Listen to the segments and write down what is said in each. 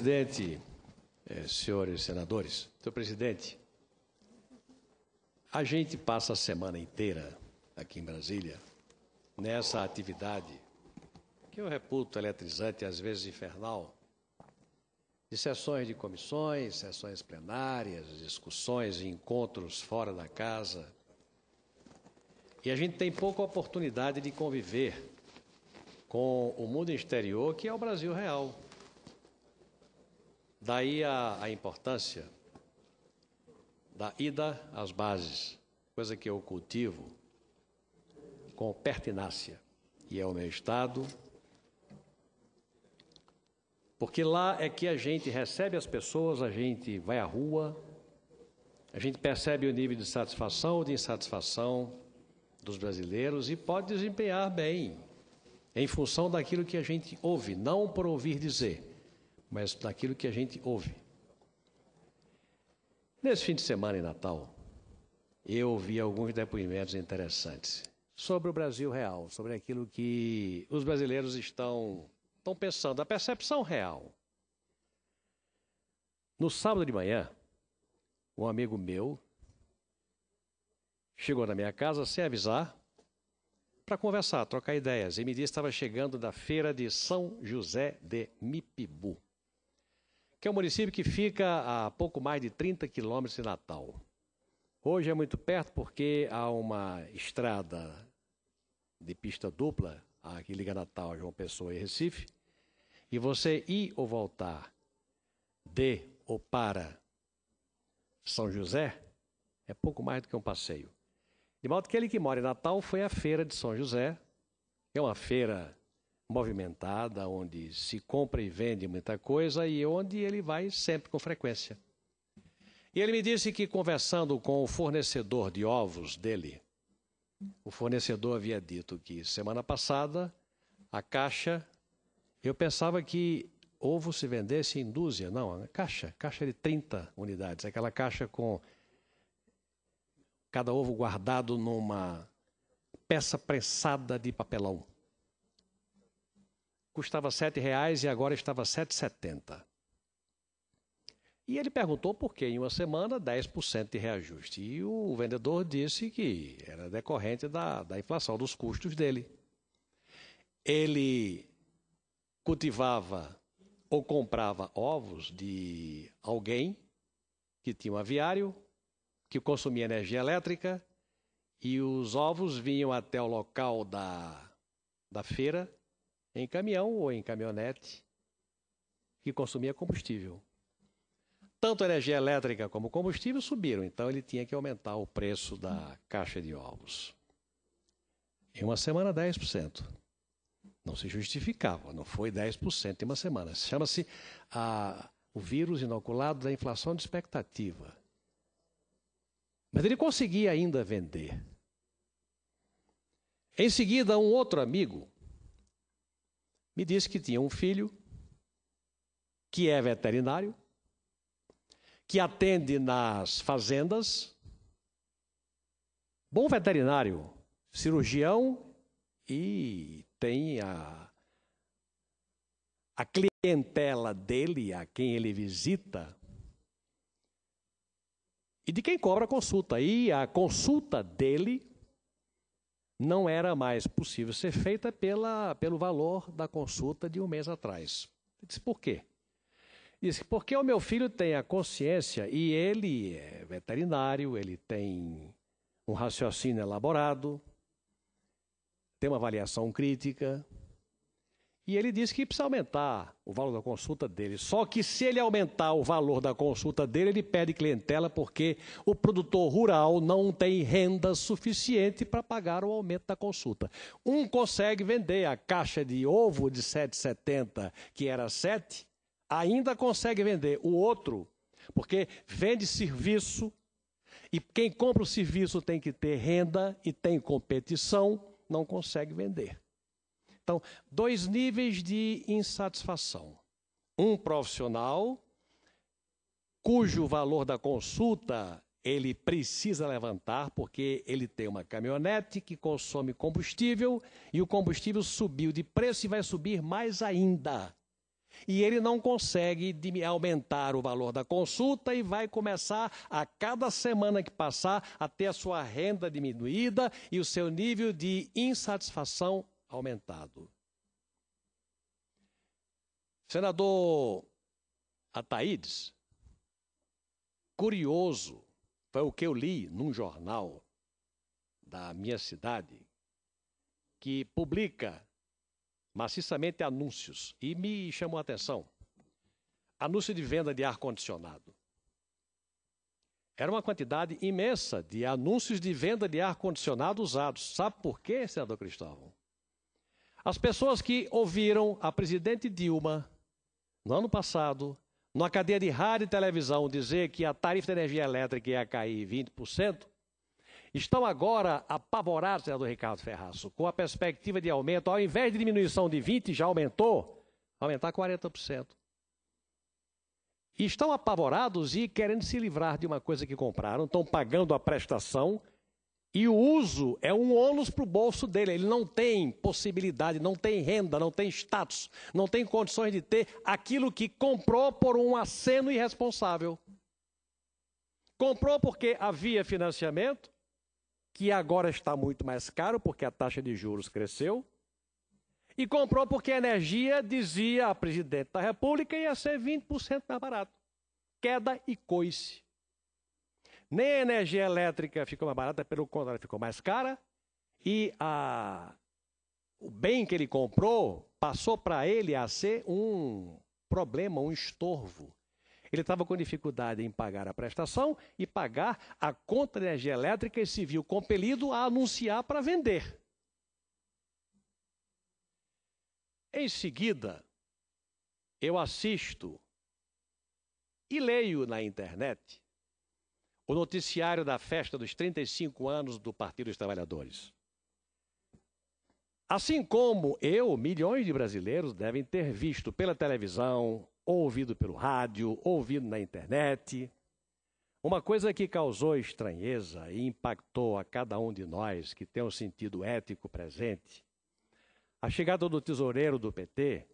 presidente, senhores senadores, senhor presidente, a gente passa a semana inteira aqui em Brasília nessa atividade que eu reputo eletrizante, às vezes infernal, de sessões de comissões, sessões plenárias, discussões e encontros fora da casa. E a gente tem pouca oportunidade de conviver com o mundo exterior, que é o Brasil real. Daí a importância da ida às bases, coisa que eu cultivo com pertinácia, e é o meu estado, porque lá é que a gente recebe as pessoas, a gente vai à rua, a gente percebe o nível de satisfação ou de insatisfação dos brasileiros e pode desempenhar bem, em função daquilo que a gente ouve, não por ouvir dizer, mas daquilo que a gente ouve. Nesse fim de semana em Natal, eu ouvi alguns depoimentos interessantes sobre o Brasil real, sobre aquilo que os brasileiros estão pensando, a percepção real. No sábado de manhã, um amigo meu chegou na minha casa sem avisar para conversar, trocar ideias, e me disse que estava chegando da feira de São José de Mipibu, que é um município que fica a pouco mais de 30 quilômetros de Natal. Hoje é muito perto porque há uma estrada de pista dupla, que liga Natal, João Pessoa e Recife, e você ir ou voltar de ou para São José é pouco mais do que um passeio. De modo que ele que mora em Natal foi à feira de São José, que é uma feira movimentada, onde se compra e vende muita coisa e onde ele vai sempre com frequência. E ele me disse que, conversando com o fornecedor de ovos dele, o fornecedor havia dito que semana passada a caixa, eu pensava que ovo se vendesse em dúzia, não, caixa de 30 unidades, aquela caixa com cada ovo guardado numa peça prensada de papelão. Custava R$ 7,00 e agora estava R$ 7,70. E ele perguntou por que em uma semana 10% de reajuste. E o vendedor disse que era decorrente da inflação, dos custos dele. Ele cultivava ou comprava ovos de alguém que tinha um aviário, que consumia energia elétrica, e os ovos vinham até o local da feira em caminhão ou em caminhonete, que consumia combustível. Tanto a energia elétrica como o combustível subiram, então ele tinha que aumentar o preço da caixa de ovos. Em uma semana, 10%. Não se justificava, não foi 10% em uma semana. Chama-se o vírus inoculado da inflação de expectativa. Mas ele conseguia ainda vender. Em seguida, um outro amigo me disse que tinha um filho que é veterinário, que atende nas fazendas, bom veterinário, cirurgião, e tem a clientela dele, a quem ele visita, e de quem cobra a consulta. E a consulta dele não era mais possível ser feita pelo valor da consulta de um mês atrás. Eu disse, por quê? Disse, porque o meu filho tem a consciência, e ele é veterinário, ele tem um raciocínio elaborado, tem uma avaliação crítica, e ele disse que precisa aumentar o valor da consulta dele. Só que se ele aumentar o valor da consulta dele, ele perde clientela, porque o produtor rural não tem renda suficiente para pagar o aumento da consulta. Um consegue vender a caixa de ovo de R$ 7,70, que era 7, ainda consegue vender. O outro, porque vende serviço, e quem compra o serviço tem que ter renda e tem competição, não consegue vender. Então, dois níveis de insatisfação. Um profissional, cujo valor da consulta ele precisa levantar, porque ele tem uma caminhonete que consome combustível, e o combustível subiu de preço e vai subir mais ainda. E ele não consegue aumentar o valor da consulta e vai começar, a cada semana que passar, a ter a sua renda diminuída e o seu nível de insatisfação aumentado. Senador Ataídes, curioso, foi o que eu li num jornal da minha cidade, que publica maciçamente anúncios, e me chamou a atenção. Anúncio de venda de ar-condicionado. Era uma quantidade imensa de anúncios de venda de ar-condicionado usados. Sabe por quê, senador Cristóvão? As pessoas que ouviram a presidente Dilma, no ano passado, numa cadeia de rádio e televisão, dizer que a tarifa de energia elétrica ia cair 20%, estão agora apavorados, senador Ricardo Ferraço, com a perspectiva de aumento, ao invés de diminuição de 20%, já aumentar 40%. E estão apavorados e querendo se livrar de uma coisa que compraram, estão pagando a prestação e o uso é um ônus para o bolso dele. Ele não tem possibilidade, não tem renda, não tem status, não tem condições de ter aquilo que comprou por um aceno irresponsável. Comprou porque havia financiamento, que agora está muito mais caro, porque a taxa de juros cresceu, e comprou porque a energia, dizia a presidente da República, ia ser 20% mais barato. Queda e coice. Nem a energia elétrica ficou mais barata, pelo contrário, ficou mais cara, e o bem que ele comprou passou para ele a ser um problema, um estorvo. Ele estava com dificuldade em pagar a prestação e pagar a conta de energia elétrica e se viu compelido a anunciar para vender. Em seguida, eu assisto e leio na internet o noticiário da festa dos 35 anos do Partido dos Trabalhadores. Assim como eu, milhões de brasileiros devem ter visto pela televisão, ouvido pelo rádio, ouvido na internet. Uma coisa que causou estranheza e impactou a cada um de nós que tem um sentido ético presente, a chegada do tesoureiro do PT,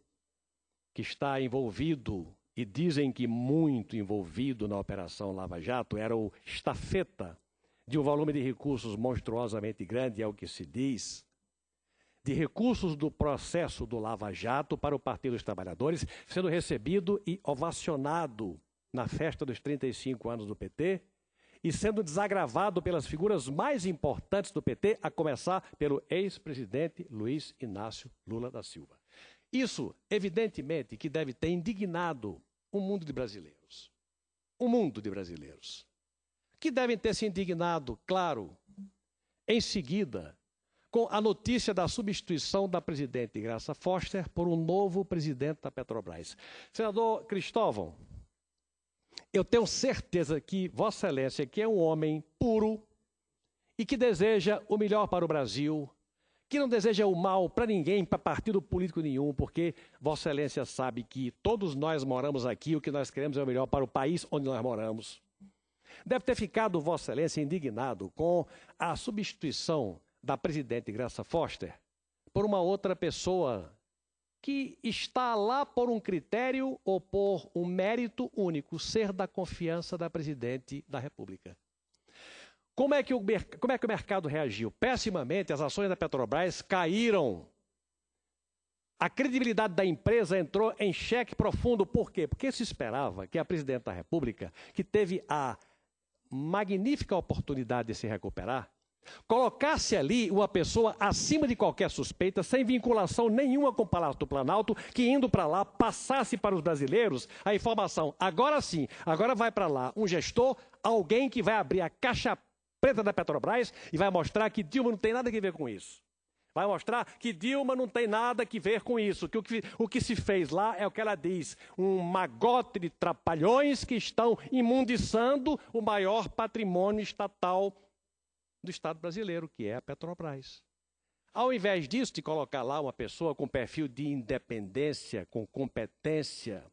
que está envolvido, e dizem que muito envolvido na Operação Lava Jato, era o estafeta de um volume de recursos monstruosamente grande, é o que se diz, de recursos do processo do Lava Jato para o Partido dos Trabalhadores, sendo recebido e ovacionado na festa dos 35 anos do PT e sendo desagravado pelas figuras mais importantes do PT, a começar pelo ex-presidente Luiz Inácio Lula da Silva. Isso, evidentemente, que deve ter indignado um mundo de brasileiros. Um mundo de brasileiros. Que devem ter se indignado, claro, em seguida, com a notícia da substituição da presidente Graça Foster por um novo presidente da Petrobras. Senador Cristóvão, eu tenho certeza que Vossa Excelência, que é um homem puro e que deseja o melhor para o Brasil, que não deseja o mal para ninguém, para partido político nenhum, porque Vossa Excelência sabe que todos nós moramos aqui, o que nós queremos é o melhor para o país onde nós moramos. Deve ter ficado Vossa Excelência indignado com a substituição da presidente Graça Foster por uma outra pessoa que está lá por um critério ou por um mérito único, ser da confiança da presidente da República. Como é que o mercado reagiu? Pessimamente, as ações da Petrobras caíram. A credibilidade da empresa entrou em xeque profundo. Por quê? Porque se esperava que a presidente da República, que teve a magnífica oportunidade de se recuperar, colocasse ali uma pessoa acima de qualquer suspeita, sem vinculação nenhuma com o Palácio do Planalto, que indo para lá passasse para os brasileiros a informação. Agora sim, agora vai para lá um gestor, alguém que vai abrir a caixa preta da Petrobras e vai mostrar que Dilma não tem nada a ver com isso. Vai mostrar que Dilma não tem nada a ver com isso, que o que se fez lá é o que ela diz, um magote de trapalhões que estão imundiçando o maior patrimônio estatal do Estado brasileiro, que é a Petrobras. Ao invés disso, de colocar lá uma pessoa com perfil de independência, com competência,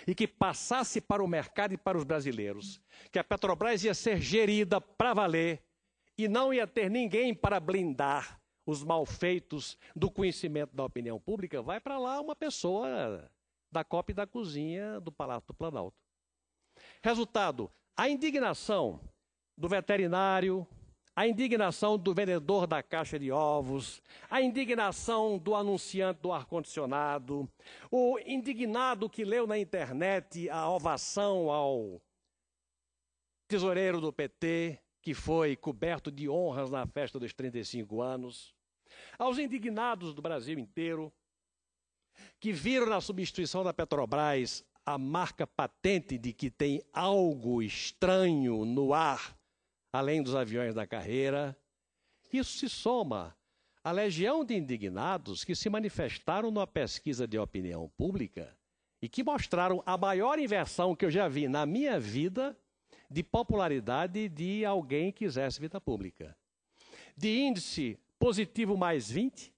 e que passasse para o mercado e para os brasileiros, que a Petrobras ia ser gerida para valer e não ia ter ninguém para blindar os malfeitos do conhecimento da opinião pública, vai para lá uma pessoa da copa e da cozinha do Palácio do Planalto. Resultado, a indignação do veterinário, a indignação do vendedor da caixa de ovos, a indignação do anunciante do ar-condicionado, o indignado que leu na internet a ovação ao tesoureiro do PT, que foi coberto de honras na festa dos 35 anos, aos indignados do Brasil inteiro, que viram na substituição da Petrobras a marca patente de que tem algo estranho no ar, além dos aviões da carreira. Isso se soma à legião de indignados que se manifestaram numa pesquisa de opinião pública e que mostraram a maior inversão que eu já vi na minha vida de popularidade de alguém que exerce vida pública. De índice positivo mais 20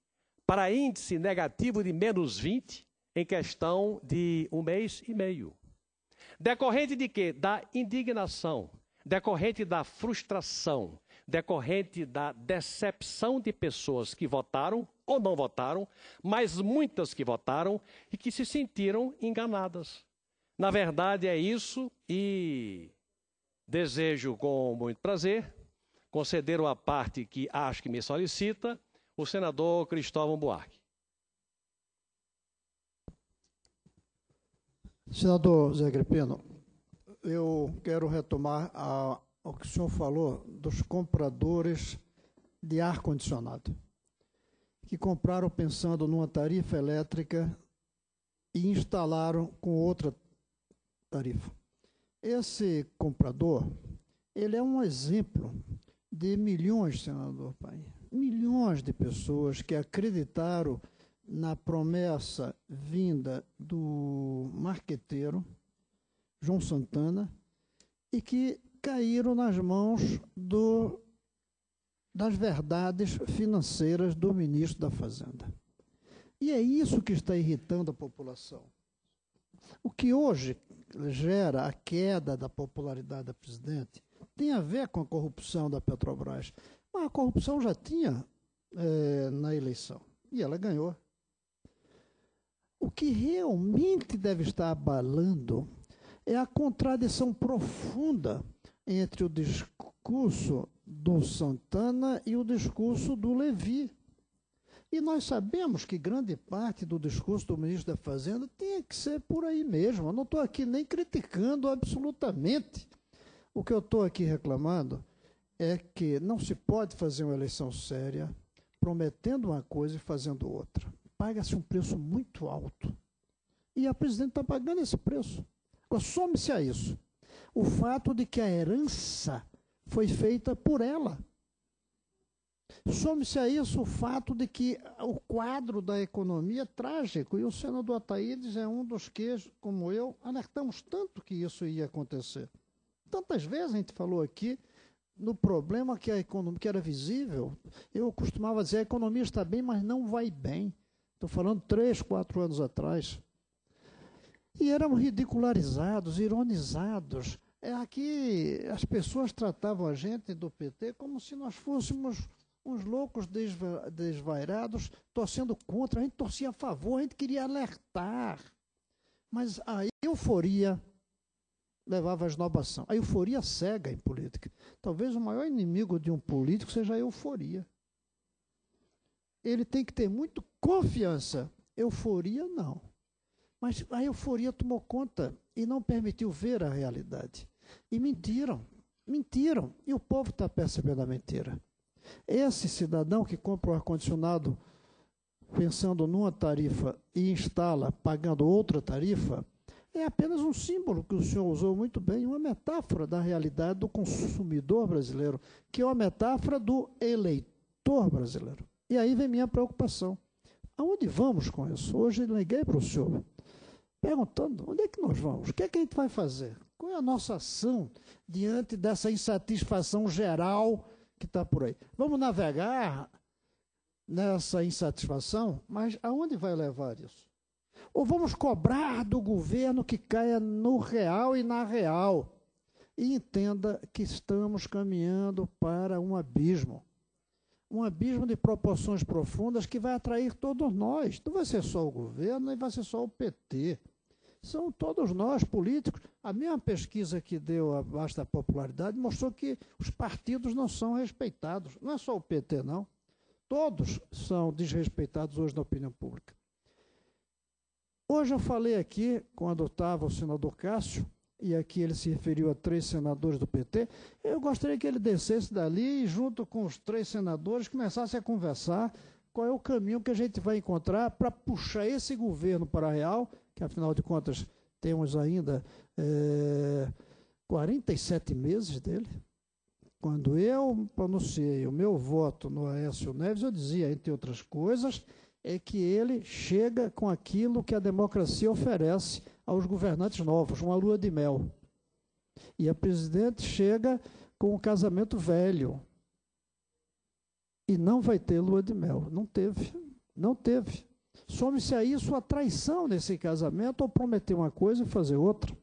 para índice negativo de menos 20 em questão de 1 mês e meio. Decorrente de quê? Da indignação, decorrente da frustração, decorrente da decepção de pessoas que votaram ou não votaram, mas muitas que votaram e que se sentiram enganadas. Na verdade é isso, e desejo com muito prazer conceder uma parte que acho que me solicita o senador Cristóvão Buarque. Senador Zé Agripino, eu quero retomar o que o senhor falou dos compradores de ar-condicionado, que compraram pensando numa tarifa elétrica e instalaram com outra tarifa. Esse comprador, ele é um exemplo de milhões, senador Pai, milhões de pessoas que acreditaram na promessa vinda do marqueteiro João Santana e que caíram nas mãos das verdades financeiras do ministro da Fazenda. E é isso que está irritando a população. O que hoje gera a queda da popularidade da presidente tem a ver com a corrupção da Petrobras. Mas a corrupção já tinha na eleição e ela ganhou. O que realmente deve estar abalando é a contradição profunda entre o discurso do Santana e o discurso do Levi. E nós sabemos que grande parte do discurso do ministro da Fazenda tinha que ser por aí mesmo. Eu não estou aqui nem criticando absolutamente. O que eu estou aqui reclamando é que não se pode fazer uma eleição séria prometendo uma coisa e fazendo outra. Paga-se um preço muito alto. E a presidente está pagando esse preço. Agora, some-se a isso o fato de que a herança foi feita por ela. Some-se a isso o fato de que o quadro da economia é trágico. E o senador Ataídes é um dos que, como eu, alertamos tanto que isso ia acontecer. Tantas vezes a gente falou aqui no problema que a economia, que era visível. Eu costumava dizer, a economia está bem, mas não vai bem. Estou falando 3, 4 anos atrás. E eram ridicularizados, ironizados. Aqui as pessoas tratavam a gente do PT como se nós fôssemos uns loucos desvairados, torcendo contra. A gente torcia a favor, a gente queria alertar. Mas a euforia levava à esnobação. A euforia cega em política. Talvez o maior inimigo de um político seja a euforia. Ele tem que ter muito confiança. Euforia, não. Mas a euforia tomou conta e não permitiu ver a realidade. E mentiram. E o povo está percebendo a mentira. Esse cidadão que compra o ar-condicionado pensando numa tarifa e instala pagando outra tarifa, é apenas um símbolo que o senhor usou muito bem, uma metáfora da realidade do consumidor brasileiro, que é uma metáfora do eleitor brasileiro. E aí vem minha preocupação. Aonde vamos com isso? Hoje eu liguei para o senhor, perguntando, onde é que nós vamos? O que é que a gente vai fazer? Qual é a nossa ação diante dessa insatisfação geral que está por aí? Vamos navegar nessa insatisfação, mas aonde vai levar isso? Ou vamos cobrar do governo que caia no real e na real? E entenda que estamos caminhando para um abismo de proporções profundas que vai atrair todos nós. Não vai ser só o governo, nem vai ser só o PT. São todos nós, políticos. A mesma pesquisa que deu a vasta popularidade mostrou que os partidos não são respeitados. Não é só o PT, não. Todos são desrespeitados hoje na opinião pública. Hoje eu falei aqui, quando estava o senador Cássio, e aqui ele se referiu a 3 senadores do PT, eu gostaria que ele descesse dali e, junto com os 3 senadores, começasse a conversar qual é o caminho que a gente vai encontrar para puxar esse governo para a real, que afinal de contas temos ainda 47 meses dele. Quando eu pronunciei o meu voto no Aécio Neves, eu dizia, entre outras coisas, é que ele chega com aquilo que a democracia oferece aos governantes novos, uma lua de mel. E a presidente chega com um casamento velho. E não vai ter lua de mel. Não teve. Não teve. Some-se a isso a traição nesse casamento ou prometer uma coisa e fazer outra.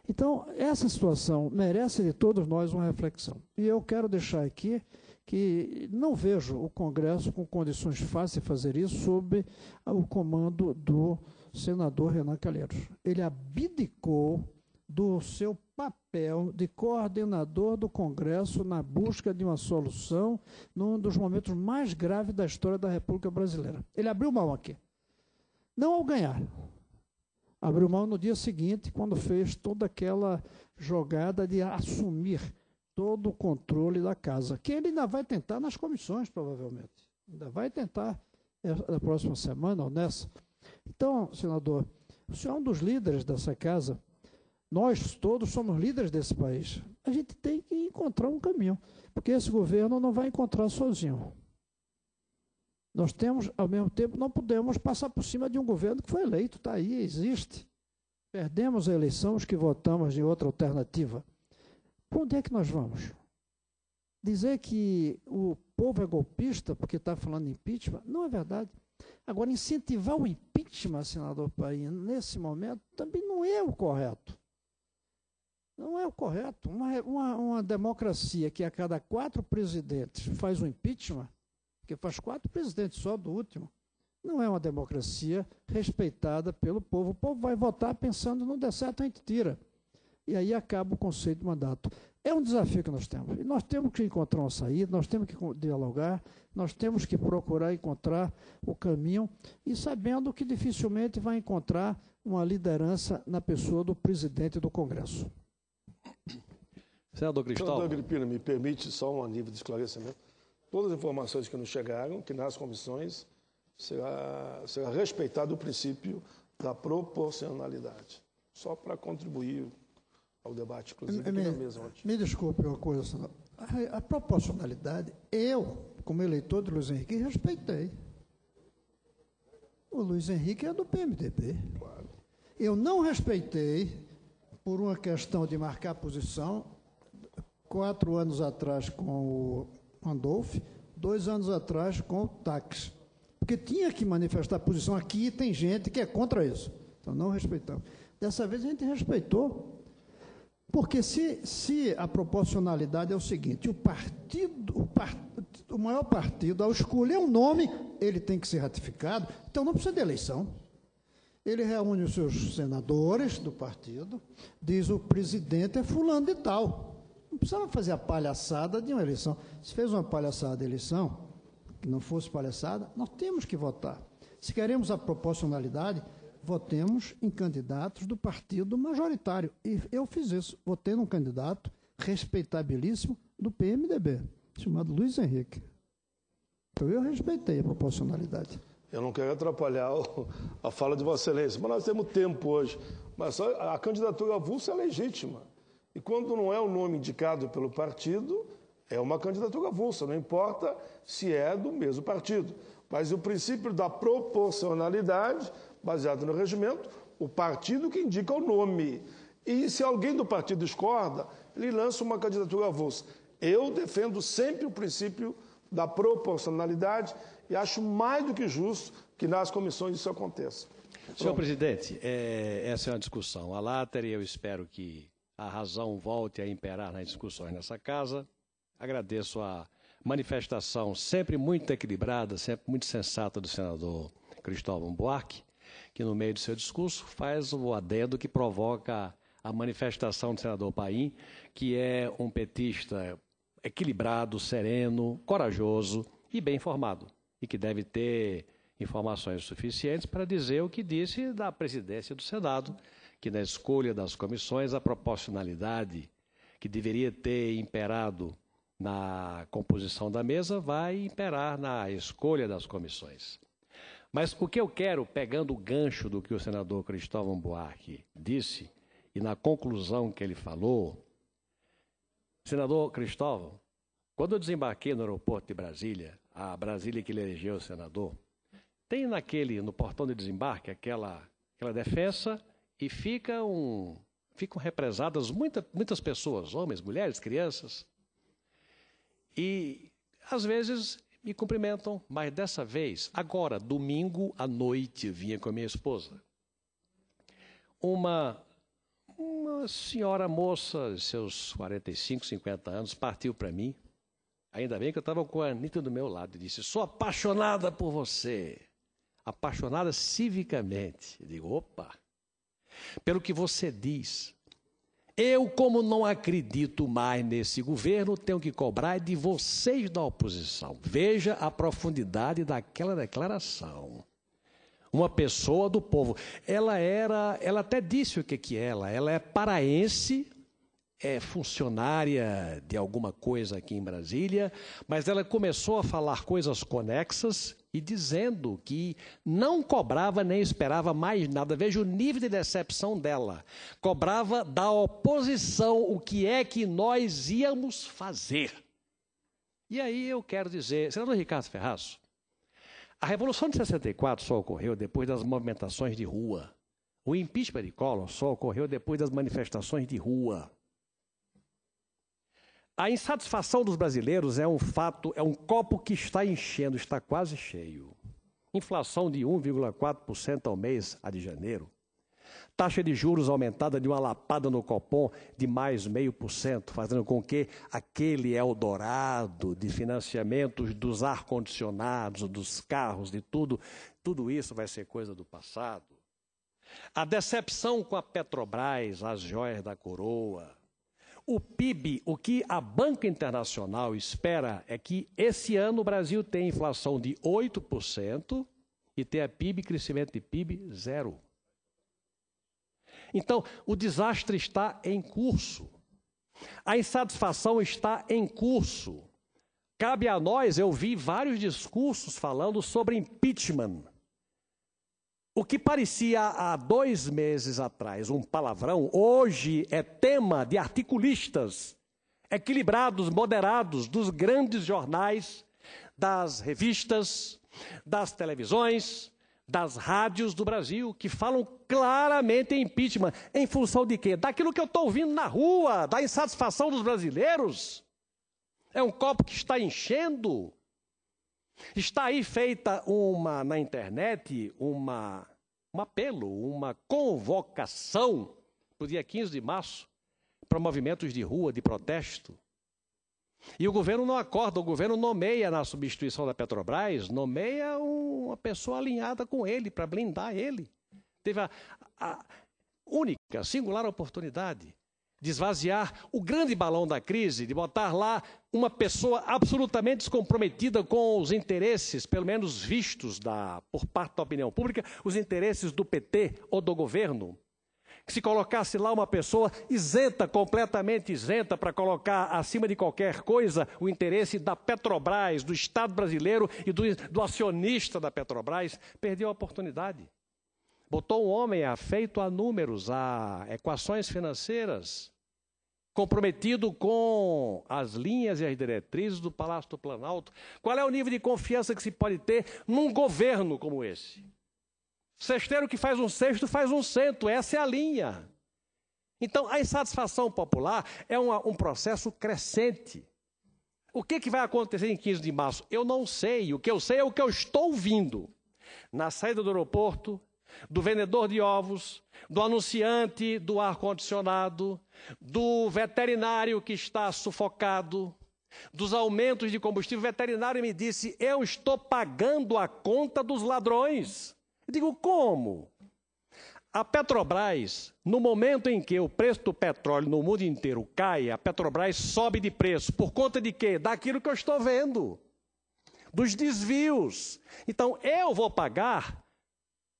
Então, essa situação merece de todos nós uma reflexão. E eu quero deixar aqui que não vejo o Congresso com condições fáceis de fazer isso sob o comando do senador Renan Calheiros. Ele abdicou do seu papel de coordenador do Congresso na busca de uma solução num dos momentos mais graves da história da República Brasileira. Ele abriu mão aqui. Não ao ganhar. Abriu mão no dia seguinte, quando fez toda aquela jogada de assumir todo o controle da casa, que ele ainda vai tentar nas comissões, provavelmente. Ainda vai tentar na próxima semana ou nessa. Então, senador, o senhor é um dos líderes dessa casa. Nós todos somos líderes desse país. A gente tem que encontrar um caminho, porque esse governo não vai encontrar sozinho. Nós temos, ao mesmo tempo, não podemos passar por cima de um governo que foi eleito, está aí, existe. Perdemos a eleição, os que votamos em outra alternativa. Para onde é que nós vamos? Dizer que o povo é golpista porque está falando em impeachment, não é verdade. Agora, incentivar o impeachment, senador Paim, nesse momento, também não é o correto. Não é o correto. Uma democracia que a cada 4 presidentes faz um impeachment, porque faz 4 presidentes só do último, não é uma democracia respeitada pelo povo. O povo vai votar pensando, não der certo, a gente tira. E aí acaba o conceito de mandato. É um desafio que nós temos. E nós temos que encontrar uma saída, nós temos que dialogar, nós temos que procurar encontrar o caminho e sabendo que dificilmente vai encontrar uma liderança na pessoa do presidente do Congresso. Senador Cristóvão. Senador Agripino, me permite só um nível de esclarecimento. Todas as informações que nos chegaram, que nas comissões será respeitado o princípio da proporcionalidade. Só para contribuir ao debate, inclusive, aqui na mesa ontem. Me desculpe uma coisa, senador. A proporcionalidade, eu, como eleitor do Luiz Henrique, respeitei. O Luiz Henrique é do PMDB. Claro. Eu não respeitei, por uma questão de marcar posição, 4 anos atrás com o Randolph, 2 anos atrás com o Tax. Porque tinha que manifestar posição. Aqui tem gente que é contra isso. Então não respeitamos. Dessa vez a gente respeitou. Porque se a proporcionalidade é o seguinte, o maior partido, ao escolher um nome, ele tem que ser ratificado, então não precisa de eleição. Ele reúne os seus senadores do partido, diz o presidente é fulano de tal. Não precisava fazer a palhaçada de uma eleição. Se fez uma palhaçada de eleição, que não fosse palhaçada, nós temos que votar. Se queremos a proporcionalidade, votemos em candidatos do partido majoritário. E eu fiz isso. Votei num candidato respeitabilíssimo do PMDB, chamado Luiz Henrique. Então eu respeitei a proporcionalidade. Eu não quero atrapalhar a fala de Vossa Excelência, mas nós temos tempo hoje. Mas a candidatura avulsa é legítima. E quando não é o nome indicado pelo partido, é uma candidatura avulsa, não importa se é do mesmo partido. Mas o princípio da proporcionalidade, baseado no regimento, o partido que indica o nome. E se alguém do partido discorda, ele lança uma candidatura avulsa. Eu defendo sempre o princípio da proporcionalidade e acho mais do que justo que nas comissões isso aconteça. Senhor presidente, essa é uma discussão à látera e eu espero que a razão volte a imperar nas discussões nessa casa. Agradeço a manifestação sempre muito equilibrada, sempre muito sensata do senador Cristóvão Buarque. que no meio do seu discurso faz o adendo que provoca a manifestação do senador Paim, que é um petista equilibrado, sereno, corajoso e bem informado, e que deve ter informações suficientes para dizer o que disse da presidência do Senado, que na escolha das comissões a proporcionalidade que deveria ter imperado na composição da mesa vai imperar na escolha das comissões. Mas o que eu quero, pegando o gancho do que o senador Cristóvão Buarque disse, e na conclusão que ele falou, senador Cristóvão, quando eu desembarquei no aeroporto de Brasília, a Brasília que ele elegeu senador, tem no portão de desembarque aquela defensa e ficam represadas muitas pessoas, homens, mulheres, crianças. E, às vezes, me cumprimentam, mas dessa vez, agora, domingo à noite, vinha com a minha esposa. Uma senhora moça, de seus 45, 50 anos, partiu para mim. Ainda bem que eu estava com a Anitta do meu lado e disse, sou apaixonada por você. Apaixonada civicamente. Eu digo, opa, pelo que você diz, eu, como não acredito mais nesse governo, tenho que cobrar de vocês da oposição. Veja a profundidade daquela declaração. Uma pessoa do povo. Ela até disse o que ela é paraense, é funcionária de alguma coisa aqui em Brasília, mas ela começou a falar coisas conexas e dizendo que não cobrava nem esperava mais nada. Veja o nível de decepção dela. Cobrava da oposição o que é que nós íamos fazer. E aí eu quero dizer, senador Ricardo Ferraz, a Revolução de 64 só ocorreu depois das movimentações de rua. O impeachment de Collor só ocorreu depois das manifestações de rua. A insatisfação dos brasileiros é um fato, é um copo que está enchendo, está quase cheio. Inflação de 1,4% ao mês, a de janeiro. Taxa de juros aumentada de uma lapada no Copom de mais 0,5%, fazendo com que aquele Eldorado de financiamentos dos ar-condicionados, dos carros, de tudo isso vai ser coisa do passado. A decepção com a Petrobras, as joias da coroa. O PIB, o que a Banca Internacional espera é que esse ano o Brasil tenha inflação de 8% e tenha crescimento de PIB 0%. Então, o desastre está em curso. A insatisfação está em curso. Cabe a nós, eu vi vários discursos falando sobre impeachment. O que parecia há 2 meses atrás um palavrão, hoje é tema de articulistas equilibrados, moderados, dos grandes jornais, das revistas, das televisões, das rádios do Brasil, que falam claramente em impeachment. Em função de quê? Daquilo que eu estou ouvindo na rua, da insatisfação dos brasileiros. É um copo que está enchendo. Está aí feita na internet um apelo, uma convocação para o dia 15 de março para movimentos de rua, de protesto. E o governo não acorda, o governo nomeia na substituição da Petrobras, nomeia uma pessoa alinhada com ele, para blindar ele. Teve a única, singular oportunidade de esvaziar o grande balão da crise, de botar lá uma pessoa absolutamente descomprometida com os interesses, pelo menos vistos por parte da opinião pública, os interesses do PT ou do governo. Que se colocasse lá uma pessoa isenta, completamente isenta, para colocar acima de qualquer coisa o interesse da Petrobras, do Estado brasileiro e do acionista da Petrobras, perdeu a oportunidade. Botou um homem afeito a números, a equações financeiras, comprometido com as linhas e as diretrizes do Palácio do Planalto. Qual é o nível de confiança que se pode ter num governo como esse? Cesteiro que faz um cesto, faz um cento. Essa é a linha. Então, a insatisfação popular é um processo crescente. O que vai acontecer em 15 de março? Eu não sei. O que eu sei é o que eu estou ouvindo. Na saída do aeroporto, do vendedor de ovos, do anunciante do ar-condicionado, do veterinário que está sufocado, dos aumentos de combustível. O veterinário me disse, eu estou pagando a conta dos ladrões. Eu digo, como? A Petrobras, no momento em que o preço do petróleo no mundo inteiro cai, a Petrobras sobe de preço. Por conta de quê? Daquilo que eu estou vendo. Dos desvios. Então, eu vou pagar,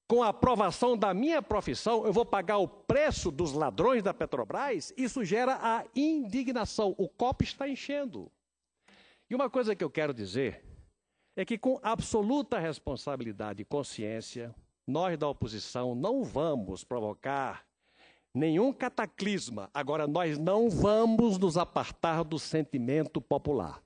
com a aprovação da minha profissão, eu vou pagar o preço dos ladrões da Petrobras. Isso gera a indignação. O copo está enchendo. E uma coisa que eu quero dizer é que, com absoluta responsabilidade e consciência, nós da oposição não vamos provocar nenhum cataclisma. Agora, nós não vamos nos apartar do sentimento popular.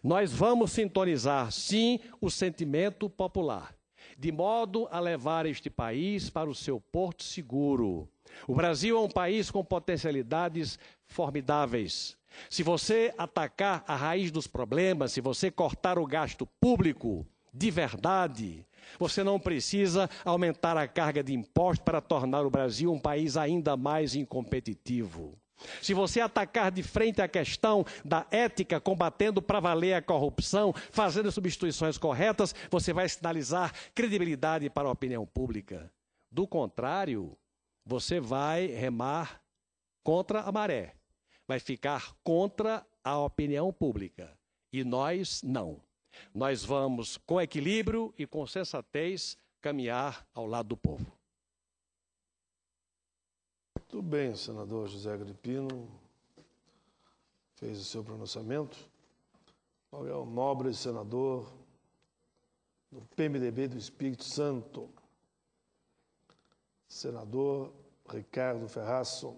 Nós vamos sintonizar, sim, o sentimento popular, de modo a levar este país para o seu porto seguro. O Brasil é um país com potencialidades formidáveis. Se você atacar a raiz dos problemas, se você cortar o gasto público de verdade, você não precisa aumentar a carga de impostos para tornar o Brasil um país ainda mais incompetitivo. Se você atacar de frente a questão da ética, combatendo para valer a corrupção, fazendo as substituições corretas, você vai sinalizar credibilidade para a opinião pública. Do contrário, você vai remar contra a maré, vai ficar contra a opinião pública. E nós não. Nós vamos, com equilíbrio e com sensatez, caminhar ao lado do povo. Muito bem, senador José Agripino. Fez o seu pronunciamento. Qual é o nobre senador do PMDB do Espírito Santo? Senador Ricardo Ferraço,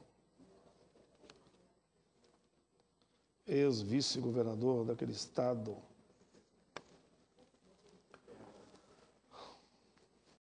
ex-vice-governador daquele estado.